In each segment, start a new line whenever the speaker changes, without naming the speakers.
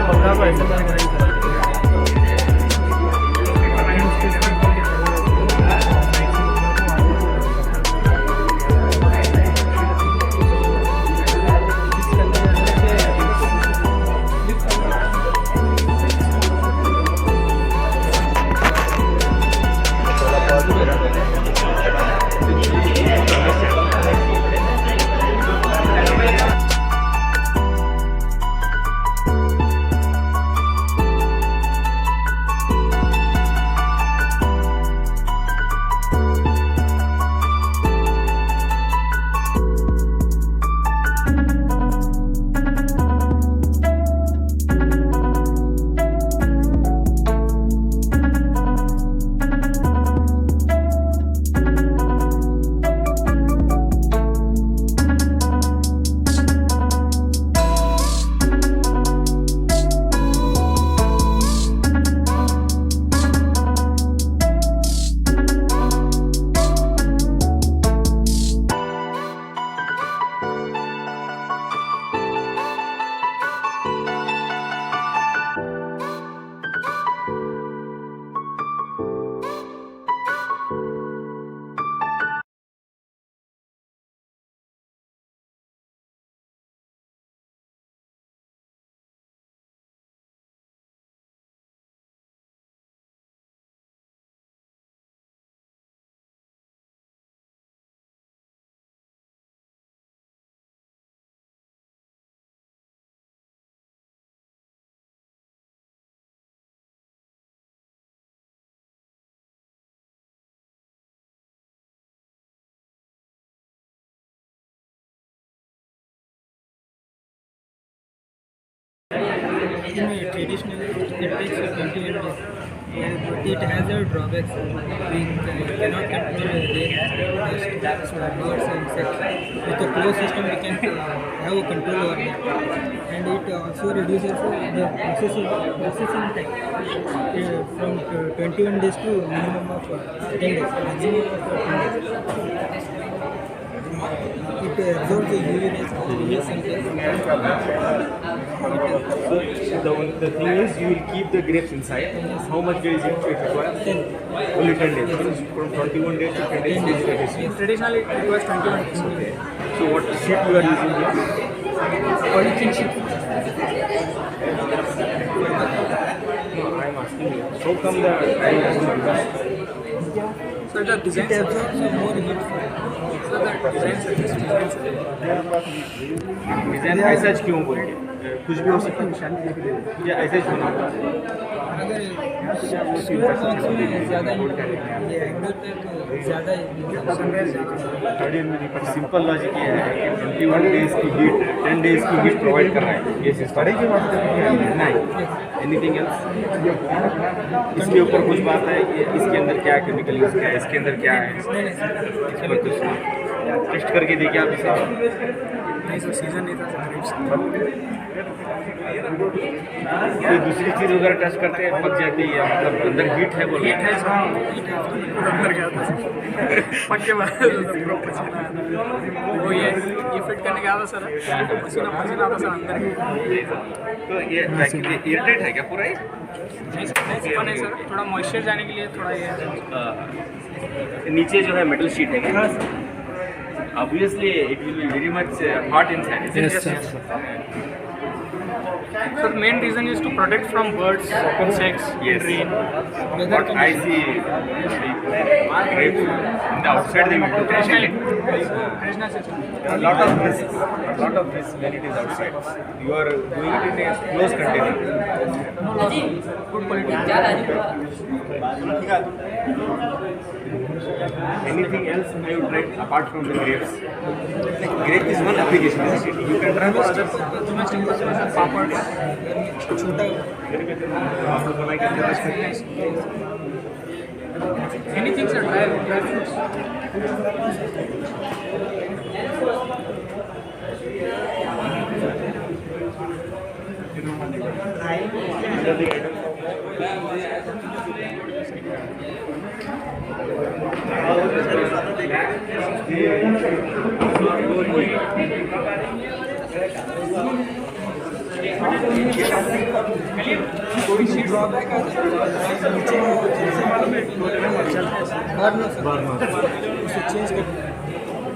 पंखा को ऐसे लग रही है। In traditional it takes 21 days, but it has a drawbacks. We cannot control the birds and insects. With a closed system we can have a control over that, and it also reduces the processing time from 21 days to minimum of 10 days, maximum of 10 days. It absorbs the UV rays, UV sunlight.
The thing is, you will keep the grapes inside. How much days it requires?
10.
Only 10 days. Means from 21 days to 10 days.
Yes. Traditionally, it requires 21 days.
Okay. So what sheet you are using here?
Polythene sheet.
No, I am asking you. So come the time has to reverse.
So the design absorbs more heat. So the
design ऐसा क्यों बोल के कुछ भी हो सकता है, निशानी लेके दे दो या ऐसे ही होना होगा।
अगर स्क्वायर बॉक्स में ज़्यादा ये एंगल पे तो ज़्यादा
सिंपल लॉजिक ये है कि 21 डेज की हीट 10 डेज की हीट प्रोवाइड कर रहा है ये सिस्टम नहीं एनीथिंग एल्स। इसके ऊपर कुछ बात है इसके अंदर क्या केमिकल यूज किया है, इसके अंदर क्या है, टेस्ट करके देखिए आप इसे।
नहीं सर, सीजन नहीं था
कोई दूसरी चीज़ वगैरह टच करते हैं पक जाती है, मतलब अंदर हीट है बोल
हीट है सर, हीट है अंदर गया था पक के बाद वो ये फिट करने गया था सर, पसीना आता सर अंदर।
तो ये इरिटेट है क्या पूरा ही?
नहीं सर, नहीं सर, थोड़ा मॉइस्चर जाने के लिए थोड़ा ये
नीचे जो है मेटल शीट है क्या? Obviously, it will be very much hot inside.
Yes, sir. So the main reason is to protect from birds, insects,
Yes.
rain.
What I see, grapes in the outside they will do traditionally.
Traditional system.
A lot of this when it is outside. You are doing it in a closed container.
No loss. Good quality.
Anything else you tried apart from the grapes? Grape is one application, isn't it? You can try for other
Domestic purposes, पापड़, छोटा anything sir, dry fruits. इसकी drawback आ जाता है नीचे burner उसे change कर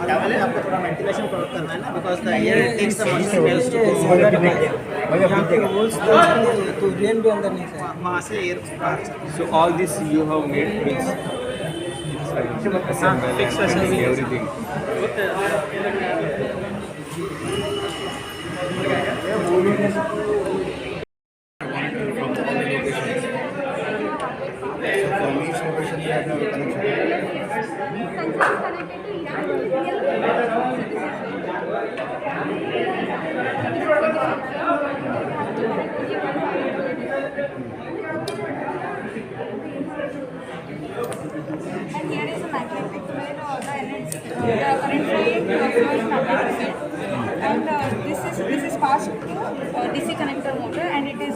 travel में आपको थोड़ा वेंटिलेशन करना है ना, because the air takes the moisture
यहाँ पे होल्स तो रेन भी अंदर नहीं जाए
वहाँ से एयर बाहर से
So all this you have made means assembly, everything.
From each location we have a connection.
And here is a magnetic where the energy, the current flow is magnetic field. And this is passed to DC connector motor, and it is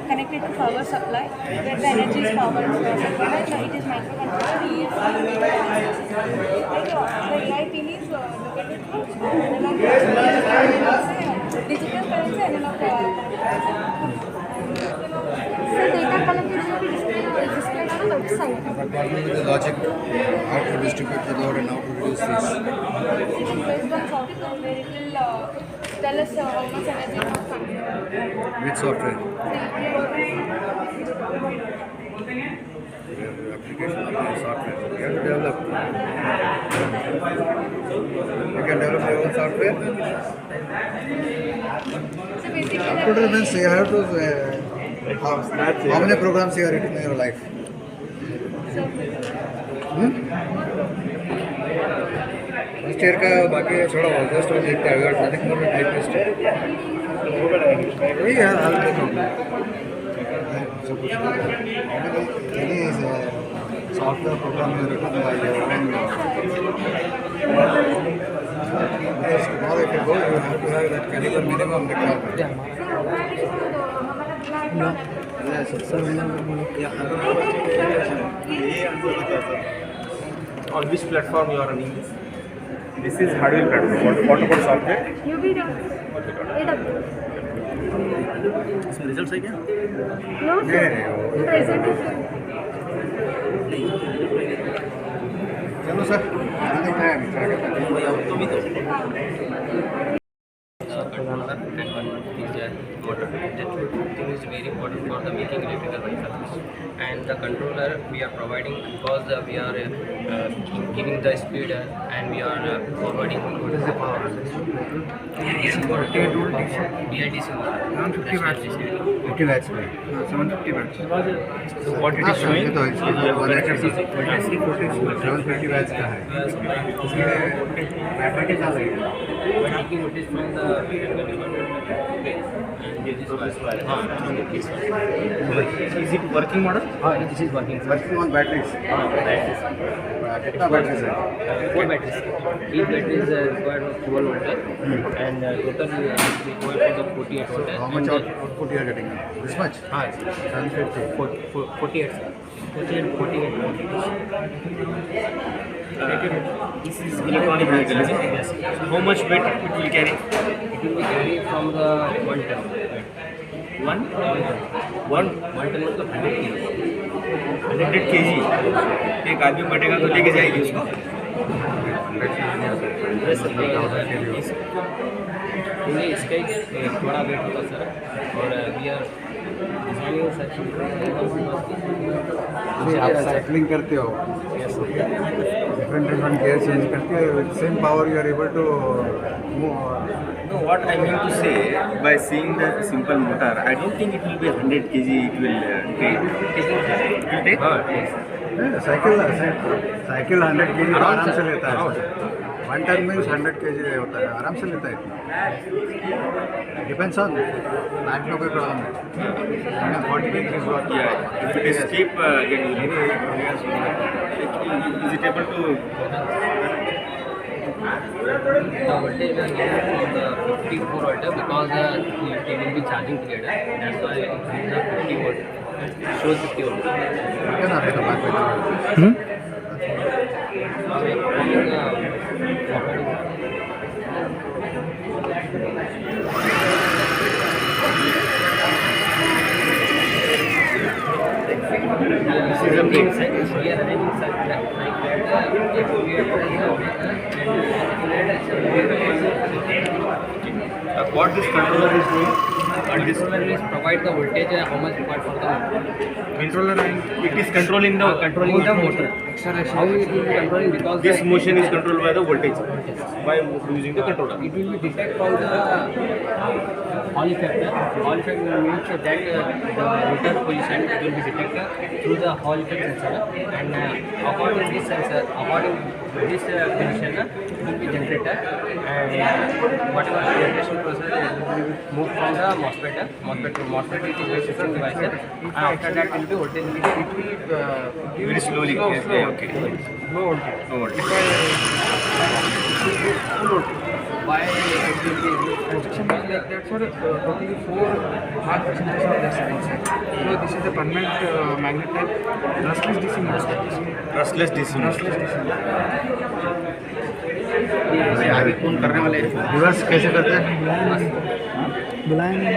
connected to power supply where the energy is powered supplied. It is microcontroller ESC. The AI pin is located to analog digital currency analog. So data collected will be displayed on the website.
But what will be the logic? How to distribute the load and how to reduce this?
It is based on software where it will tell us how much energy it has consumed.
Which software?
The
The application of the software. You have to develop. You can develop your own software.
So basically,
Computer means you have to. How many programs you are written in your life? First year का बाकी छोड़ा हुआ first year देखते हैं अगर nothing more typist वही है हाल में सब कुछ any software program you written by your own because tomorrow if you go you have to have that caliber minimum requirement.
On which platform you are running this? This is hardware platform. What about software? इसमें result है क्या?
no, sir. Present is
चलो sir आने का है
controller and one is a motor. That thing is very important for the making electrical vehicles. And the controller we are providing because we are giving the speed and we are forwarding. What is the power? BIDC motor.
150 watts. 50 watts. 750 watts.
So what it is showing?
तो इसमें 750 watts का है. इसमें battery चल रही है.
Taking notice from the
Is it working model?
this is working.
Working on batteries. कितना batteries है?
4 batteries. Each battery is required for 12 voltage and total is required for the 48 voltage.
How much output you are getting? This much? 750.
48. 48.
This is electronic vehicle, is it? Yes. So how much weight it will carry?
It will be carried from the 1 ton.
One
1 ton मतलब 100 kg.
100 kg. एक आदमी बैठेगा तो लेके जाएगी उसको.
इसका एक बड़ा वेट होगा सर और वी आर
आप साइकिलिंग करते हो डिफरेंट डिफरेंट गियर चेंज करते हो with same power you are able to move.
No, what I mean to say, by seeing the simple motor, I don't think it will be 100 kg. It will take. It will take.
Cycle 100 kg आराम से लेता है. 1 ton means 100 kg होता है, आराम से लेता है इतना. डिपेंड्स ऑन बैक में कोई प्रॉब्लम नहीं. 40 kg is what.
Yeah, if it is cheap, getting. Is it able to?
the voltage we are getting from the 54 volt because they will be charging together. That's why it is a 50 volt. Shows 50 volt.
क्या ना रहता back में.
we are arranging such that like that if we are
What this controller is doing?
controller is provide the voltage how much required for the
Controller and it is controlling the
controlling the motor. How it will be controlling because
This motion is controlled by the voltage by using the controller.
it will be detect all the Hall effect. Hall effect means that the rotor position it will be detected through the Hall effect sensor, and according to this sensor, according to this position, it will be generated, and whatever generation process it will be moved from the MOSFET. MOSFET it is a system device, and after that it will be voltage. It will
Very slowly.
slow,
Yes,
slow.
okay.
No voltage.
No voltage.
Why it will be construction is like that, sir? Totally 4 hard percentage of this inside. So this is the permanent magnet type rustless DC motor.
Rustless DC.
Rustless DC.
भाई आगे कौन करने वाले हैं?
Reverse कैसे करते हैं
बुलाएंगे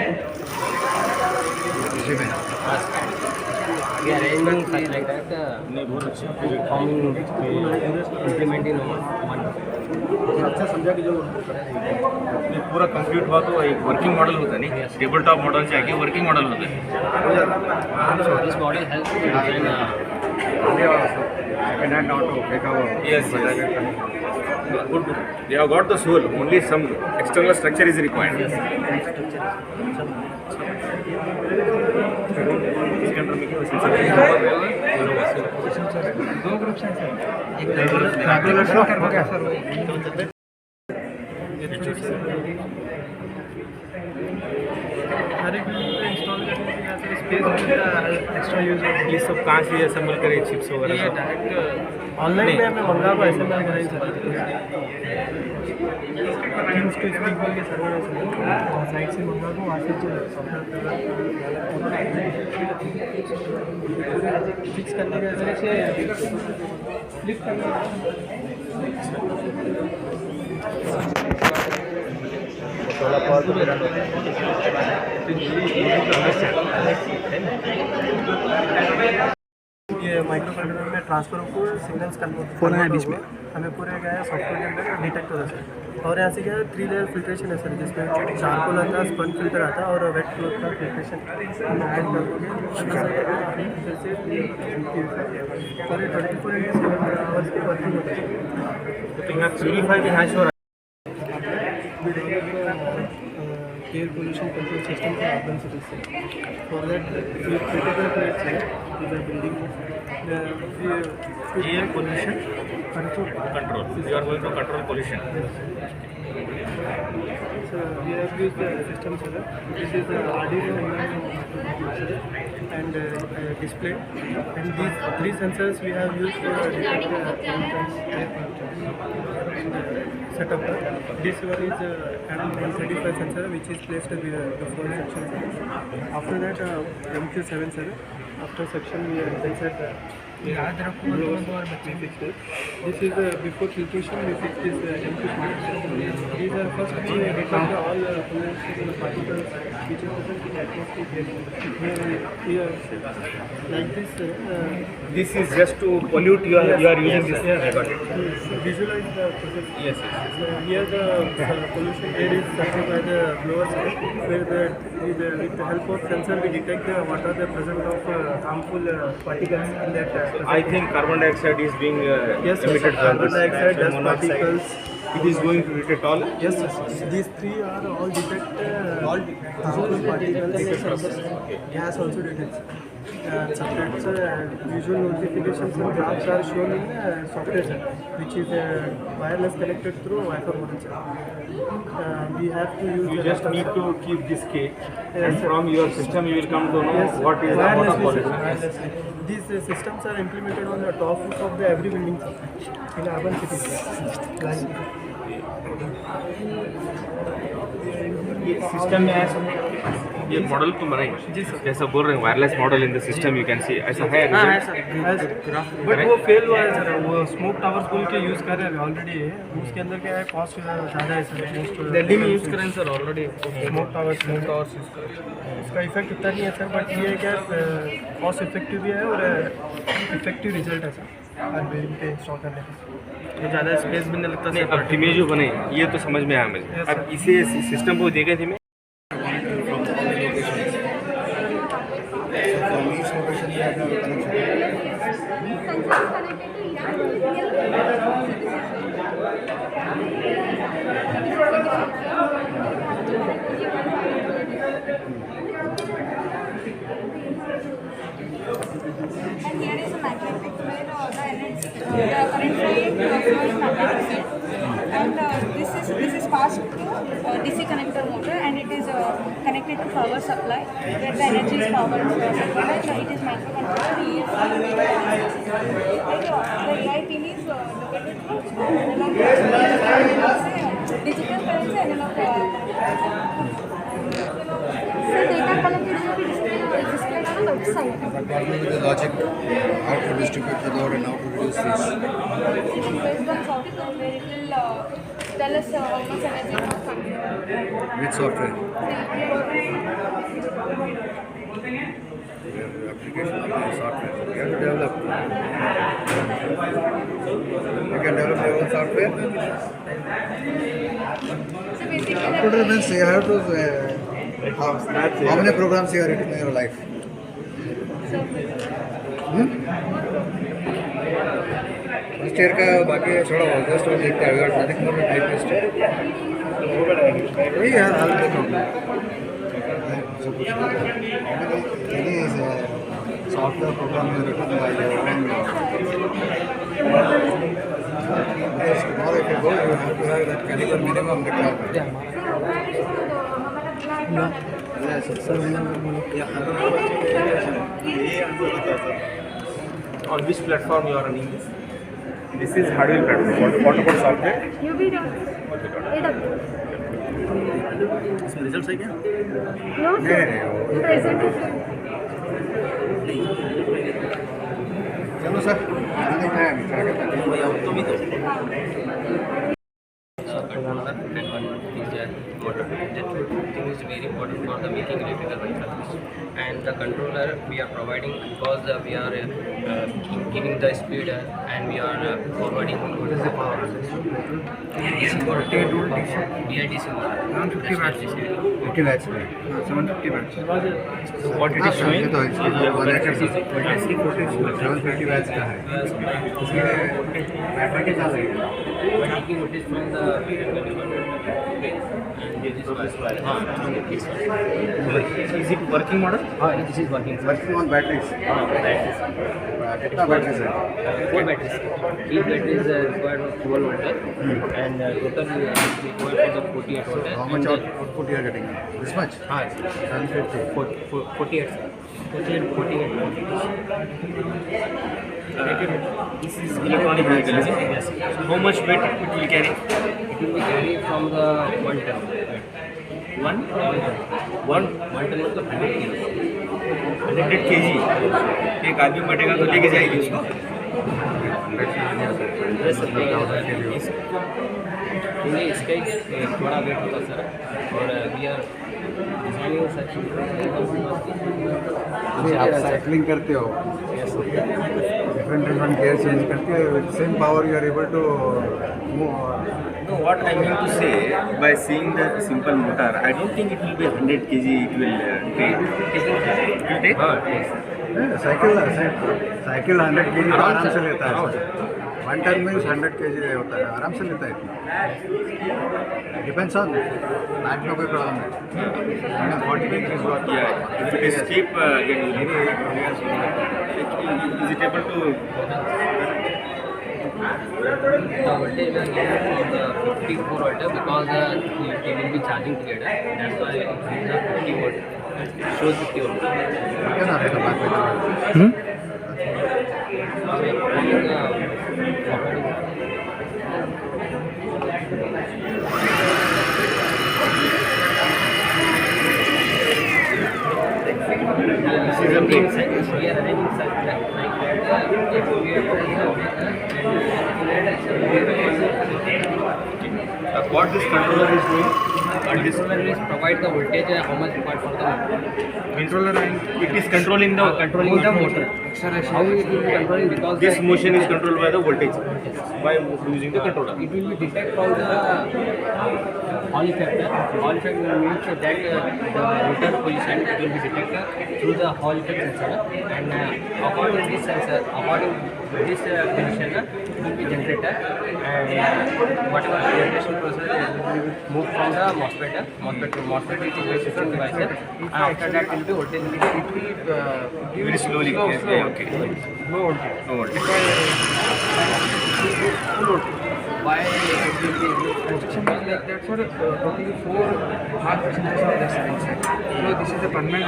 इसी में
We are arranging such like that.
नहीं बहुत अच्छा.
Forming implementing one.
अच्छा समझा कि जो
ये पूरा कंप्लीट हुआ तो एक वर्किंग मॉडल होता है नहीं, टेबल टॉप मॉडल से आगे वर्किंग मॉडल होता है.
So this model helps to design
second hand auto देखा हुआ
Yes, yes. Good. They have got the soul. Only some external structure is required. इसके अंदर में क्या सेंसर है?
दो ग्रुप्स हैं सर एक
हो गया सर
हर एक इंस्टॉल करने के लिए स्पेस मिलता है एक्स्ट्रा यूज
ये सब कहाँ से असेंबल करे चिप्स वगैरह
ये
सब?
डायरेक्ट ऑनलाइन में हमें मंगा को ऐसे मिल गया सर टीम्स को स्पीक बोल के सर्वर है सर साइट से मंगा को वहाँ से जो फिक्स करने का ऐसे फ्लिप करना ये माइक्रो कंट्रोलर में ट्रांसफर को सिग्नल्स कन्वर्ट बीच में हमें पूरे गया सॉफ्टवेयर के अंदर डिटेक्ट होता है सर और यहाँ से क्या 3 लेयर फिल्ट्रेशन है सर जिसमें चारकोल आता है स्पंज फिल्टर आता है और वेट क्लोथ का फिल्ट्रेशन हम ऐड करके और ये 24/7 आवर्स की वर्किंग होती है
तो यहाँ प्यूरीफाई भी हैश हो रहा
air pollution control system for urban cities. For that, we have critical plates here in the building.
है. Air pollution
Control.
control. You are going to control pollution.
So we have used the system sir. This is the Arduino and display. And these 3 sensors we have used for detect the setup. This one is M135 sensor which is placed before section. After that MQ7 sir. After section we have insert याद रखो और बच्चे fixed it. This is before filtration we fixed this MQ7. These are first we detect all condensation particles which are present in the atmosphere. Here like this.
This is just to pollute. You are using this.
Yes.
I got it.
Visualize the process.
Yes.
So here the pollution air is supplied by the blower side, where with the help of sensor we detect what are the present of harmful particles in that.
I think carbon dioxide is being
Yes,
emitted from
carbon
this.
dioxide, dust
Monoxide.
particles.
It is going to detect all.
Yes, these 3 are all detect all harmful particles. Gas also detects. Subjects visual notifications and graphs are shown in software which is wireless connected through Wi-Fi modem. We have to use
You
the
just need to keep this case,
Yes,
and
sir.
from your system you will come to know
yes,
what is the amount of
wirelessly,
pollution.
wirelessly. These systems are implemented on the top roof of the every building in urban cities.
ये system में ऐसा ये model तो बनाएंगे जैसा बोल रहे हैं wireless model in the system you can see ऐसा है
बट वो फेल हुआ है सर, वो स्मोक टावर्स बोल के यूज़ कर रहे हैं ऑलरेडी। उसके अंदर क्या है, कॉस्ट ज़्यादा है सर।
दिल्ली में यूज़ करें sir already
smoke towers use कर रहे हैं। उसका इफेक्ट इतना नहीं है सर, बट ये क्या कॉस्ट इफेक्टिव भी है और इफेक्टिव रिजल्ट है सर हर बिल्डिंग पे इंस्टॉल करने का।
तो ज़्यादा स्पेस भी नहीं लगता
नहीं
सर।
अब टीमें जो बने ये तो समझ में आया मुझे। अब इसे सिस्टम को देखे थे मैं
From each location you have a connection.
And here is a magnetic where the energy, the current flow is magnetic field. And this is passed to DC connector motor, and it is connected to power supply where the energy is powered supplied. So it is microcontroller ESP. The AI pin is located to analog digital currency analog. So data collected will be displayed on the website.
With the logic, how to distribute the load and how to reduce this.
Based on software where it will tell us how much energy is coming.
With software. Your application of the software. You have to develop. You can develop your own software.
So basically,
Computer means you have to. How many programs you are written in your life? First year का बाकी छोड़ा हुआ just वो देखते हैं nothing more typist वही है हाल में सॉफ्टवेयर प्रोग्राम में written by tomorrow if you go you have to have that caliber minimum requirement. Yes, sir.
on which platform you are running this? This is hardware platform. What about software?
UV.AW.
इसमें result है क्या?
No, sir. Presented.
चलो sir
तुम ही तो
controller and one is motor. The two thing is very important for the making electrical vehicles. And the controller we are providing because we are giving the speed and we are forwarding. What is the power? DC for 10 volt DC. DIDC. 150 watts.
50 watts 750 watts.
so what it is showing
ये तो इसकी 750 watts का है इसमें battery के साथ लगेगा
Taking notice from the
is it working model?
this is working.
Working on batteries कितना बैटरीज है
4 batteries. Each battery is required for 12 volt and total is required for the 48 volt.
how much output you are getting this much 750
48. 48.
This is electronic vehicle, is it?
Yes.
How much weight it will carry?
It will be carried from the 1 ton.
One
1 ton मतलब 100 kg.
100 kg. एक आदमी बैठेगा तो लेके जाएगी उसको.
Yes, sir. क्योंकि इसका एक बड़ा वेट होता है सर और वी आर डिजाइनिंग सच
आप साइकिलिंग करते हो डिफरेंट गियर चेंज करते हो same power you are able to move
No, what I mean to say, by seeing the simple motor, I don't think it will be 100 kg. It will take. It will take.
Cycle 100 kg आराम से लेता है 1 ton means 100 kg होता है आराम से लेता है डिपेंड्स ऑन नाइट में कोई प्रॉब्लम नहीं 40 kg is what
Yeah, if it is keep getting is it able to?
the voltage we are getting from the 54 volt because they will be charging together. That's why it is the 50 volt. It shows 50 volt.
क्या ना रहेगा बात में
This is a inside. We are running inside like that. If we are
what this controller is doing?
controller is provide the voltage how much required for the motor.
Controller and it is controlling the
Controlling the motor. How it will be controlling because
this
the,
motion is controlled by the voltage by using the controller.
it will be detect from the Hall effect. Hall effect means that the rotor position it will be detected through the Hall effect sensor, and according to this sensor, according to this position, it will be generated, and whatever generation process will be moved from the MOSFET. MOSFET is a switching device, and after that will be voltage. It will
Very slowly.
Slow,
Yes,
slow.
yeah, okay.
no voltage.
No voltage.
Why it will be construction is like that, sir? Totally 4 hard percentages of this inside. So this is a permanent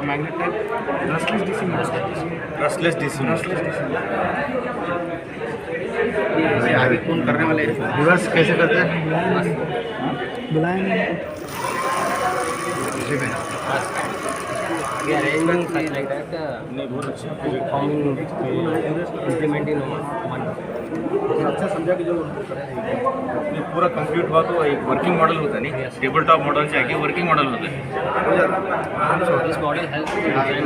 magnet type brushless DC motor.
Brushless DC.
Brushless DC.
ये आगे कौन करने वाले हैं?
Reverse कैसे करते हैं
बुलाएंगे
इसी में
The arrangement such like that,
नहीं बहुत अच्छा.
forming, implementing one.
अच्छा समझा कि जो
ये पूरा कंप्लीट हुआ तो एक वर्किंग मॉडल होता है नहीं, टेबल टॉप मॉडल से आगे वर्किंग मॉडल होता है.
So this model helps to design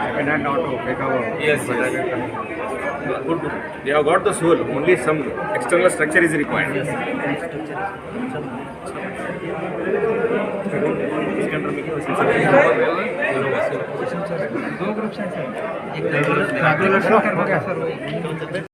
second hand auto फेंका हुआ
Yes, yes. Good. They have got the soul. Only some external structure is required. इसके अंदर में क्या
दो ग्रुप्स हैं सर एक कैलकुलेटर हो गया सर